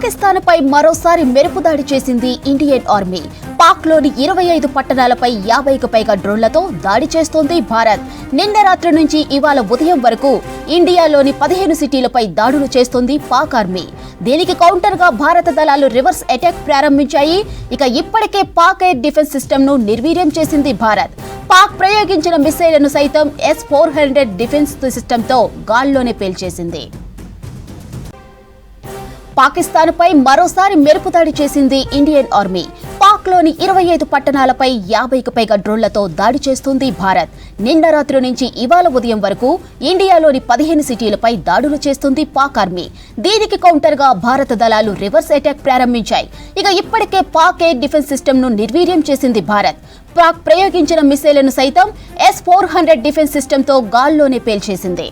పాకిస్తాన్పై మరోసారి మెరుపు దాడి చేసింది ఇండియన్ ఆర్మీ. పాక్లోని 25 పట్టణాలపై 50కు పైగా డ్రోన్లతో దాడి చేస్తోంది భారత్. నిన్న రాత్రి నుంచి ఇవాళ ఉదయం వరకు ఇండియాలోని 15 సిటీలపై దాడులు చేస్తోంది పాక్ ఆర్మీ. దీనికి కౌంటర్ గా భారత దళాలు రివర్స్ అటాక్ ప్రారంభించాయి. ఇప్పటికే పాక్ ఎయిర్ డిఫెన్స్ సిస్టమ్ ను నిర్వీర్యం చేసింది భారత్. పాక్ ప్రయోగించిన మిసైళ్లను సైతం S-400 డిఫెన్స్ సిస్టంతో గాల్లోనే పేల్చేసింది. పాకిస్తాన్పై మరోసారి మెరుపు దాడి చేసింది ఇండియన్ ఆర్మీ. పాక్లోని 25 పట్టణాలపై 50కు పైగా డ్రోన్లతో దాడి చేస్తుంది భారత్. నిన్న రాత్రి నుంచి ఇవాళ ఉదయం వరకు ఇండియాలోని 15 సిటీలపై దాడులు చేస్తుంది పాక్ ఆర్మీ. దీనికి కౌంటర్ గా భారత దళాలు రివర్స్ అటాక్ ప్రారంభించాయి. ఇప్పటికే పాక్ ఎయిర్ డిఫెన్స్ సిస్టమ్ ను నిర్వీర్యం చేసింది భారత్. పాక్ ప్రయోగించిన మిసైళ్లను సైతం S-400 డిఫెన్స్ సిస్టంతో గాల్లోనే పేల్చేసింది.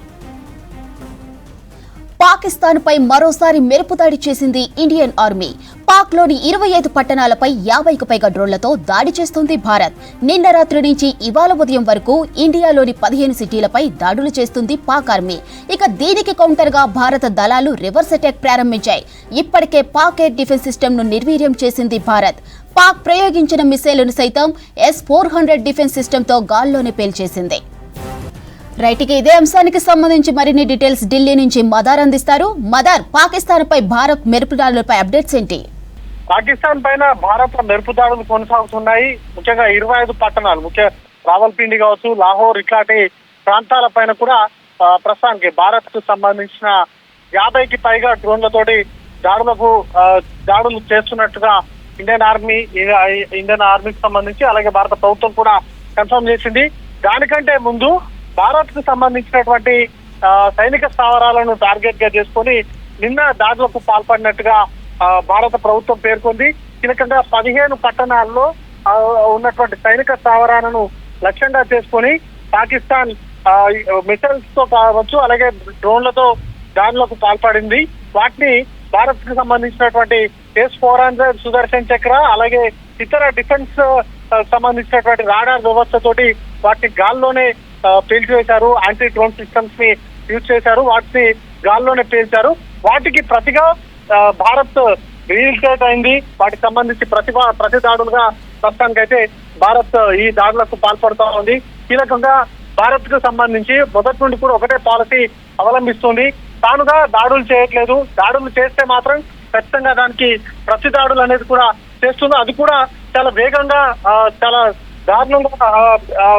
పాకిస్తాన్పై మరోసారి మెరుపు దాడి చేసింది ఇండియన్ ఆర్మీ. పాక్లోని 25 పట్టణాలపై 50కు పైగా డ్రోన్లతో దాడి చేస్తుంది భారత్. నిన్న రాత్రి నుంచి ఇవాళ ఉదయం వరకు ఇండియాలోని 15 సిటీలపై దాడులు చేస్తుంది పాక్ ఆర్మీ. దీనికి కౌంటర్ గా భారత దళాలు రివర్స్ అటాక్ ప్రారంభించాయి. ఇప్పటికే పాక్ ఎయిర్ డిఫెన్స్ సిస్టమ్ ను నిర్వీర్యం చేసింది భారత్. పాక్ ప్రయోగించిన మిసైళ్లను సైతం S-400 డిఫెన్స్ సిస్టంతో గాల్లోనే పేల్చేసింది. ఇదే అంశానికి సంబంధించి మరిన్ని డీటెయిల్స్ ఢిల్లీ నుంచి మదార్ అందిస్తారు. మదార్, పాకిస్తాన్ పై భారత్ మెరుపు దాడులపై అప్డేట్స్ ఏంటి? పాకిస్తాన్ పైన భారత్ మెరుపు దాడులు కొనసాగుతున్నాయి. ముఖ్యంగా 25 పట్టణాలు, రావల్పిండి కావచ్చు, లాహోర్ ఇట్లాంటి ప్రాంతాల పైన కూడా ప్రస్తుతానికి భారత్ కు సంబంధించిన 50కి పైగా డ్రోన్లతోటి దాడులు చేస్తున్నట్టుగా ఇండియన్ ఆర్మీకి సంబంధించి అలాగే భారత ప్రభుత్వం కూడా కన్ఫర్మ్ చేసింది. దానికంటే ముందు భారత్ కు సంబంధించినటువంటి సైనిక స్థావరాలను టార్గెట్ గా చేసుకొని నిన్న దాడులకు పాల్పడినట్టుగా భారత ప్రభుత్వం పేర్కొంది. కీలకంగా 15 పట్టణాల్లో ఉన్నటువంటి సైనిక స్థావరాలను లక్ష్యంగా చేసుకొని పాకిస్తాన్ మిసైల్స్ తో కావచ్చు అలాగే డ్రోన్లతో దాడులకు పాల్పడింది. వాటిని భారత్ కు సంబంధించినటువంటి S-400 సుదర్శన్ చక్ర అలాగే ఇతర డిఫెన్స్ సంబంధించినటువంటి రాడార్ వ్యవస్థతోటి వాటిని గాల్లోనే పేల్చివేశారు. యాంటీ డ్రోన్ సిస్టమ్స్ ని యూజ్ చేశారు, వాటిని గాల్లోనే పేల్చారు. వాటికి ప్రతిగా భారత్ రీఇన్స్టేట్ అయింది. వాటికి సంబంధించి ప్రతి దాడులుగా ప్రస్తుతానికైతే భారత్ ఈ దాడులకు పాల్పడుతూ ఉంది. కీలకంగా భారత్ కు సంబంధించి మొదటి నుండి కూడా ఒకటే పాలసీ అవలంబిస్తుంది. తానుగా దాడులు చేయట్లేదు, దాడులు చేస్తే మాత్రం ఖచ్చితంగా దానికి ప్రతి దాడులు అనేది కూడా చేస్తుంది. అది కూడా చాలా వేగంగా చాలా దారుణంగా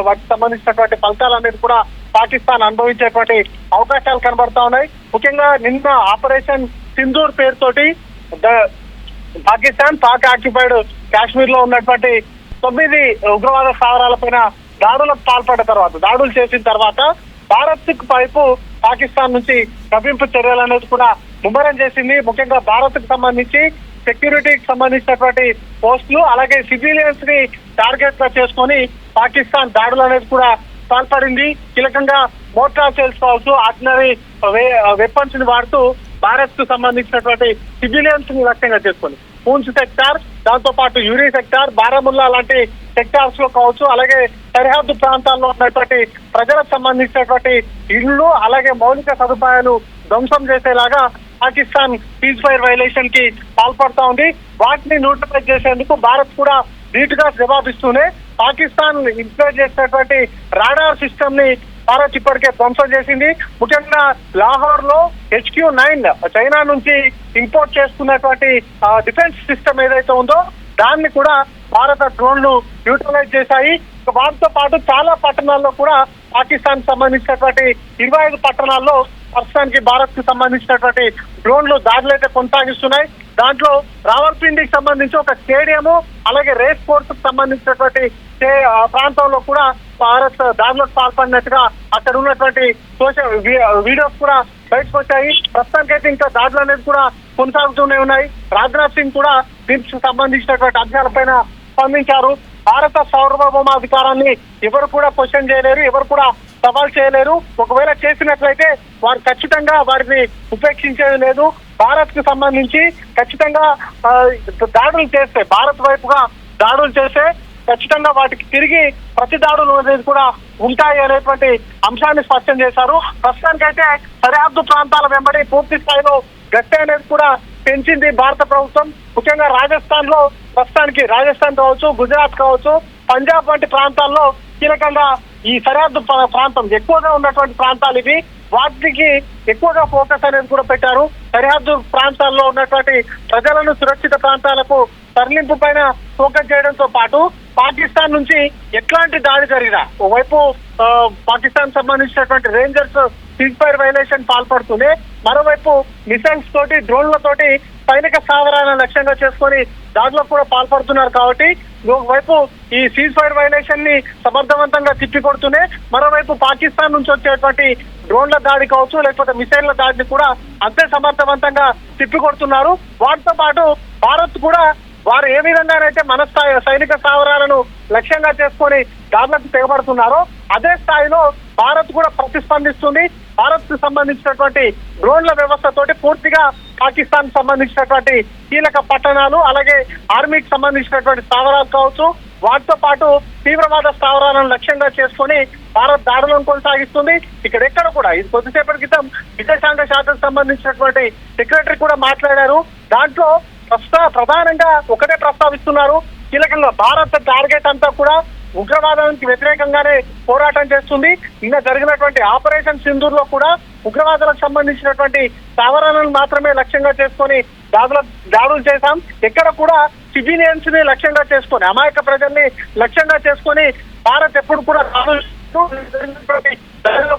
వాటికి సంబంధించినటువంటి ఫలితాలు అనేది కూడా పాకిస్తాన్ అనుభవించేటువంటి అవకాశాలు కనబడతా ఉన్నాయి. ముఖ్యంగా నిన్న ఆపరేషన్ సింధూర్ పేరుతోటి పాక్ ఆక్యుపైడ్ కాశ్మీర్ లో ఉన్నటువంటి 9 ఉగ్రవాద స్థావరాలపైన దాడులు చేసిన తర్వాత భారత్ వైపు పాకిస్తాన్ నుంచి కవ్వింపు చర్యలు అనేది కూడా ముమ్మరం చేసింది. ముఖ్యంగా భారత్ కు సంబంధించి సెక్యూరిటీకి సంబంధించినటువంటి పోస్టులు అలాగే సివిలియన్స్ ని టార్గెట్ గా చేసుకొని పాకిస్తాన్ దాడులు అనేది కూడా పాల్పడింది. కీలకంగా మోటార్ సెల్స్ కావచ్చు, ఆర్డినరీ వెపన్స్ ని వాడుతూ భారత్ కు సంబంధించినటువంటి సివిలియన్స్ ని లక్ష్యంగా చేసుకొని పూంచ్ సెక్టార్, దాంతో పాటు యూరి సెక్టార్, బారాముల్లా లాంటి సెక్టార్స్ లో కావచ్చు అలాగే సరిహద్దు ప్రాంతాల్లో ఉన్నటువంటి ప్రజలకు సంబంధించినటువంటి ఇళ్లు అలాగే మౌలిక సదుపాయాలు ధ్వంసం చేసేలాగా పాకిస్తాన్ సీజ్ ఫైర్ వైలేషన్ కి పాల్పడతా ఉంది. వాటిని న్యూట్రలైజ్ చేసేందుకు భారత్ కూడా ధీటుగా జవాబిస్తూనే పాకిస్తాన్ ఇంప్లిమెంట్ చేసినటువంటి రాడార్ సిస్టమ్ ని భారత్ ఇప్పటికే ధ్వంసం చేసింది. ముఖ్యంగా లాహోర్ లో HQ-9 చైనా నుంచి ఇంపోర్ట్ చేసుకున్నటువంటి డిఫెన్స్ సిస్టమ్ ఏదైతే ఉందో దాన్ని కూడా భారత డ్రోన్లు న్యూట్రలైజ్ చేశాయి. వాటితో పాటు చాలా పట్టణాల్లో కూడా పాకిస్తాన్ సంబంధించినటువంటి 25 పట్టణాల్లో ప్రస్తుతానికి భారత్ కు సంబంధించినటువంటి డ్రోన్లు దాడులైతే కొనసాగిస్తున్నాయి. దాంట్లో రావల్పిండికి సంబంధించి ఒక స్టేడియము అలాగే రేస్ కోర్స్ కు సంబంధించినటువంటి ప్రాంతంలో కూడా భారత్ దాడులకు పాల్పడినట్టుగా అక్కడ ఉన్నటువంటి సోషల్ వీడియోస్ కూడా బయటకు వచ్చాయి. ప్రస్తుతానికైతే ఇంకా దాడులు అనేది కూడా కొనసాగుతూనే ఉన్నాయి. రాజ్నాథ్ సింగ్ కూడా దీనికి సంబంధించినటువంటి అంశాలపైన స్పందించారు. భారత సార్వభౌమాధికారాన్ని ఎవరు కూడా క్వశ్చన్ చేయలేరు, ఎవరు కూడా సవాల్ చేయలేరు. ఒకవేళ చేసినట్లయితే వారు ఖచ్చితంగా వారిని ఉపేక్షించేది లేదు. భారత్ కు సంబంధించి ఖచ్చితంగా దాడులు చేస్తే, భారత్ వైపుగా దాడులు చేస్తే ఖచ్చితంగా వాటికి తిరిగి ప్రతి దాడులు అనేది కూడా ఉంటాయి అనేటువంటి అంశాన్ని స్పష్టం చేశారు. ప్రస్తుతానికైతే సరిహద్దు ప్రాంతాల వెంబడి పూర్తి స్థాయిలో గట్టి అనేది కూడా పెంచింది భారత ప్రభుత్వం. ముఖ్యంగా రాజస్థాన్ లో ప్రస్తుతానికి రాజస్థాన్ కావచ్చు, గుజరాత్ కావచ్చు, పంజాబ్ వంటి ప్రాంతాల్లో కీలకంగా ఈ సరిహద్దు ప్రాంతం ఎక్కువగా ఉన్నటువంటి ప్రాంతాలు ఇవి. వాటికి ఎక్కువగా ఫోకస్ అనేది కూడా పెట్టారు. సరిహద్దు ప్రాంతాల్లో ఉన్నటువంటి ప్రజలను సురక్షిత ప్రాంతాలకు తరలింపు పైన ఫోకస్ చేయడంతో పాటు పాకిస్తాన్ నుంచి ఎట్లాంటి దాడి జరిగినా ఓవైపు పాకిస్తాన్ సంబంధించినటువంటి రేంజర్స్ సీజ్ ఫైర్ వైలేషన్ పాల్పడుతూనే మరోవైపు మిసైల్స్ తోటి డ్రోన్లతోటి సైనిక స్థావరాలను లక్ష్యంగా చేసుకొని దాడులకు కూడా పాల్పడుతున్నారు. కాబట్టి ఒకవైపు ఈ సీజ్ ఫైర్ వైలేషన్ ని సమర్థవంతంగా తిప్పికొడుతూనే మరోవైపు పాకిస్తాన్ నుంచి వచ్చేటువంటి డ్రోన్ల దాడి కావచ్చు, లేకపోతే మిసైళ్ల దాడిని కూడా అంతే సమర్థవంతంగా తిప్పికొడుతున్నారు. వాటితో పాటు భారత్ కూడా వారు ఏ విధంగానైతే మన సైనిక స్థావరాలను లక్ష్యంగా చేసుకొని దాడులకు తెగబడుతున్నారో అదే స్థాయిలో భారత్ కూడా ప్రతిస్పందిస్తుంది. భారత్ కు సంబంధించినటువంటి డ్రోన్ల వ్యవస్థతోటి పూర్తిగా పాకిస్తాన్ సంబంధించినటువంటి కీలక పట్టణాలు, అలాగే ఆర్మీకి సంబంధించినటువంటి స్థావరాలు కావచ్చు, వాటితో పాటు తీవ్రవాద స్థావరాలను లక్ష్యంగా చేసుకొని భారత్ దాడులను కొనసాగిస్తుంది. ఇక్కడెక్కడ కూడా ఇది కొద్దిసేపటి క్రితం విదేశాంగ శాఖకు సంబంధించినటువంటి సెక్రటరీ కూడా మాట్లాడారు. దాంట్లో ప్రధానంగా ఒకటే ప్రస్తావిస్తున్నారు, కీలకంగా భారత్ టార్గెట్ అంతా కూడా ఉగ్రవాదానికి వ్యతిరేకంగానే పోరాటం చేస్తుంది. నిన్న జరిగినటువంటి ఆపరేషన్ సింధూర్ లో కూడా ఉగ్రవాదులకు సంబంధించినటువంటి స్థావరాలను మాత్రమే లక్ష్యంగా చేసుకొని దాడులు చేశాం. ఎక్కడ కూడా సివిలియన్స్ ని లక్ష్యంగా చేసుకొని, అమాయక ప్రజల్ని లక్ష్యంగా చేసుకొని భారత్ ఎప్పుడు కూడా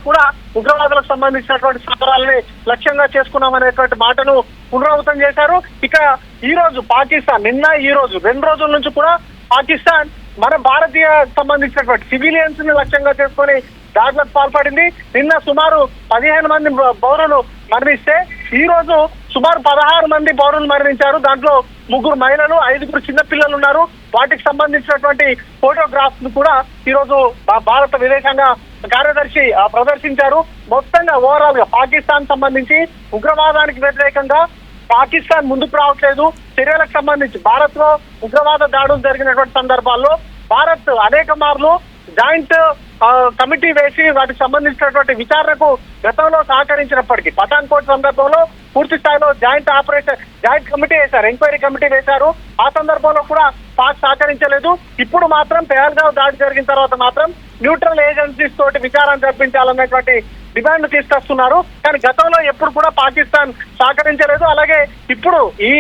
కూడా ఉగ్రవాదులకు సంబంధించినటువంటి స్థావరాలని లక్ష్యంగా చేసుకున్నామనేటువంటి మాటను పునరావృతం చేశారు. ఇక ఈ రోజు పాకిస్తాన్ నిన్న ఈ రోజు 2 రోజుల నుంచి కూడా పాకిస్తాన్ మన భారతీయ సంబంధించినటువంటి సివిలియన్స్ ని లక్ష్యంగా చేసుకొని దాడులకు పాల్పడింది. నిన్న సుమారు 15 మంది పౌరులు మరణిస్తే ఈ రోజు సుమారు 16 మంది పౌరులు మరణించారు. దాంట్లో 3 మహిళలు, 5 చిన్నపిల్లలు ఉన్నారు. వాటికి సంబంధించినటువంటి ఫోటోగ్రాఫ్స్ ను కూడా ఈ రోజు భారత విదేశాంగ కార్యదర్శి ప్రదర్శించారు. మొత్తంగా ఓవరాల్ గా పాకిస్తాన్ సంబంధించి ఉగ్రవాదానికి వ్యతిరేకంగా పాకిస్తాన్ ముందుకు రావట్లేదు. చర్యలకు సంబంధించి భారత్ లో ఉగ్రవాద దాడులు జరిగినటువంటి సందర్భాల్లో భారత్ అనేక మార్లు జాయింట్ కమిటీ వేసి వాటికి సంబంధించినటువంటి విచారణకు గతంలో సహకరించినప్పటికీ పఠాన్కోట్ సందర్భంలో పూర్తి స్థాయిలో జాయింట్ కమిటీ వేశారు, ఎంక్వైరీ కమిటీ వేశారు. ఆ సందర్భంలో కూడా పాక్ సహకరించలేదు. ఇప్పుడు మాత్రం పెహల్గావ్ దాడి జరిగిన తర్వాత మాత్రం న్యూట్రల్ ఏజెన్సీస్ తోటి విచారణ జరిపించాలన్నటువంటి డిమాండ్ తీసుకొస్తున్నారు. కానీ గతంలో ఎప్పుడు కూడా పాకిస్తాన్ సహకరించలేదు. అలాగే ఇప్పుడు ఈ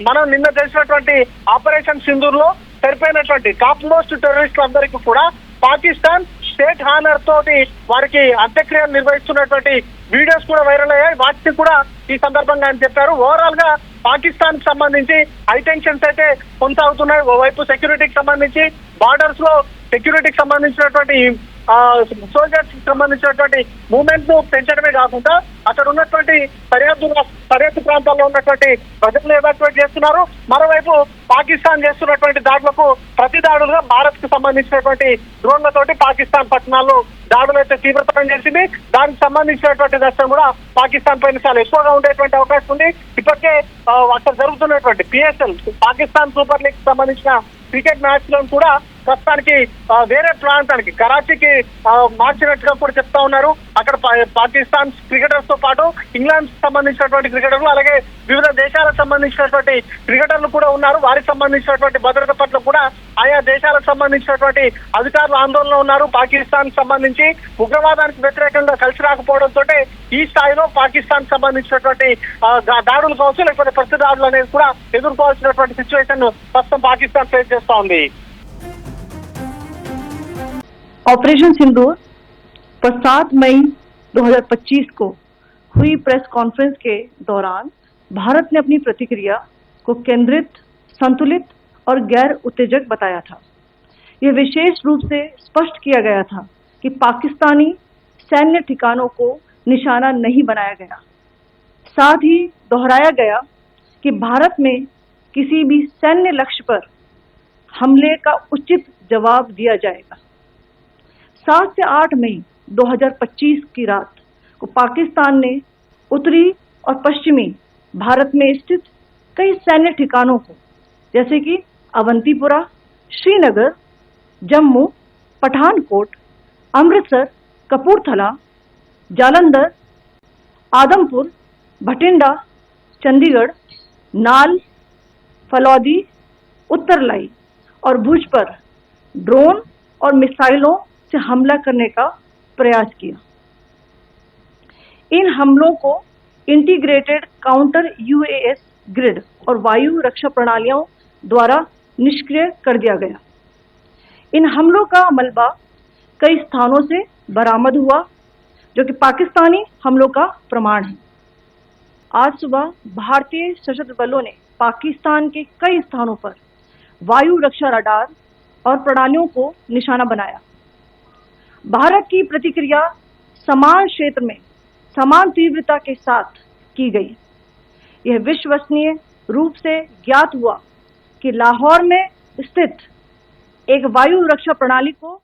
మనం నిన్న చేసినటువంటి ఆపరేషన్ సింధూర్ లో సరిపోయినటువంటి టాప్ మోస్ట్ టెర్రరిస్టులందరికీ కూడా పాకిస్తాన్ స్టేట్ హానర్ తోటి వారికి అంత్యక్రియలు నిర్వహిస్తున్నటువంటి వీడియోస్ కూడా వైరల్ అయ్యాయి. వాటిని కూడా ఈ సందర్భంగా ఆయన చెప్పారు. ఓవరాల్ గా పాకిస్తాన్ కి సంబంధించి హై టెన్షన్స్ అయితే కొనసాగుతున్నాయి. ఓవైపు సెక్యూరిటీకి సంబంధించి బార్డర్స్ లో సెక్యూరిటీకి సంబంధించినటువంటి సోల్జర్స్ కి సంబంధించినటువంటి మూవ్మెంట్ ను పెంచడమే కాకుండా అక్కడ ఉన్నటువంటి సరిహద్దు ప్రాంతాల్లో ఉన్నటువంటి ప్రజలను ఎవాక్యుయేట్ చేస్తున్నారు. మరోవైపు పాకిస్తాన్ చేస్తున్నటువంటి దాడులకు ప్రతి దాడులుగా భారత్ కు సంబంధించినటువంటి డ్రోన్లతోటి పాకిస్తాన్ పట్టణాల్లో దాడులు అయితే తీవ్రతరం చేసింది. దానికి సంబంధించినటువంటి నష్టం కూడా పాకిస్తాన్ పైన చాలా ఎక్కువగా ఉండేటువంటి అవకాశం ఉంది. ఇప్పటికే అక్కడ జరుగుతున్నటువంటి PSL పాకిస్తాన్ సూపర్ లీగ్ సంబంధించిన క్రికెట్ మ్యాచ్ లో కూడా ప్రస్తుతానికి వేరే ప్రాంతానికి కరాచీకి మార్చినట్టుగా కూడా చెప్తా ఉన్నారు. అక్కడ పాకిస్తాన్ క్రికెటర్స్ తో పాటు ఇంగ్లాండ్ సంబంధించినటువంటి క్రికెటర్లు, అలాగే వివిధ దేశాలకు సంబంధించినటువంటి క్రికెటర్లు కూడా ఉన్నారు. వారికి సంబంధించినటువంటి భద్రత పట్ల కూడా ఆయా దేశాలకు సంబంధించినటువంటి అధికారులు ఆందోళన ఉన్నారు. పాకిస్తాన్ సంబంధించి ఉగ్రవాదానికి వ్యతిరేకంగా కలిసి రాకపోవడంతో ఈ స్థాయిలో పాకిస్తాన్ సంబంధించినటువంటి దాడులు కావచ్చు, లేకపోతే ప్రతి దాడులు అనేది కూడా ఎదుర్కోవాల్సినటువంటి సిచ్యువేషన్ ప్రస్తుతం పాకిస్తాన్ ఫేస్ చేస్తా ఉంది. ऑपरेशन सिंदूर पर 7 मई 2025 को हुई प्रेस कॉन्फ्रेंस के दौरान भारत ने अपनी प्रतिक्रिया को केंद्रित, संतुलित और गैर उत्तेजक बताया था। यह विशेष रूप से स्पष्ट किया गया था कि पाकिस्तानी सैन्य ठिकानों को निशाना नहीं बनाया गया। साथ ही दोहराया गया कि भारत में किसी भी सैन्य लक्ष्य पर हमले का उचित जवाब दिया जाएगा। 7 से 8 मई 2025 की रात को पाकिस्तान ने उत्तरी और पश्चिमी भारत में स्थित कई सैन्य ठिकानों को जैसे कि अवंतीपुरा, श्रीनगर, जम्मू, पठानकोट, अमृतसर, कपूरथला, जालंधर, आदमपुर, भटिंडा, चंडीगढ़, नाल, फलौदी, उत्तरलाई और भुज पर ड्रोन और मिसाइलों से हमला करने का प्रयास किया। इन हमलों को इंटीग्रेटेड काउंटर यूएस ग्रिड और वायु रक्षा प्रणालियों द्वारा निष्क्रिय कर दिया गया। इन हमलों का मलबा कई स्थानों से बरामद हुआ, जो कि पाकिस्तानी हमलों का प्रमाण है। आज सुबह भारतीय सशस्त्र बलों ने पाकिस्तान के कई स्थानों पर वायु रक्षा रडार और प्रणालियों को निशाना बनाया। भारत की प्रतिक्रिया समान क्षेत्र में समान तीव्रता के साथ की गई। यह विश्वसनीय रूप से ज्ञात हुआ कि लाहौर में स्थित एक वायु रक्षा प्रणाली को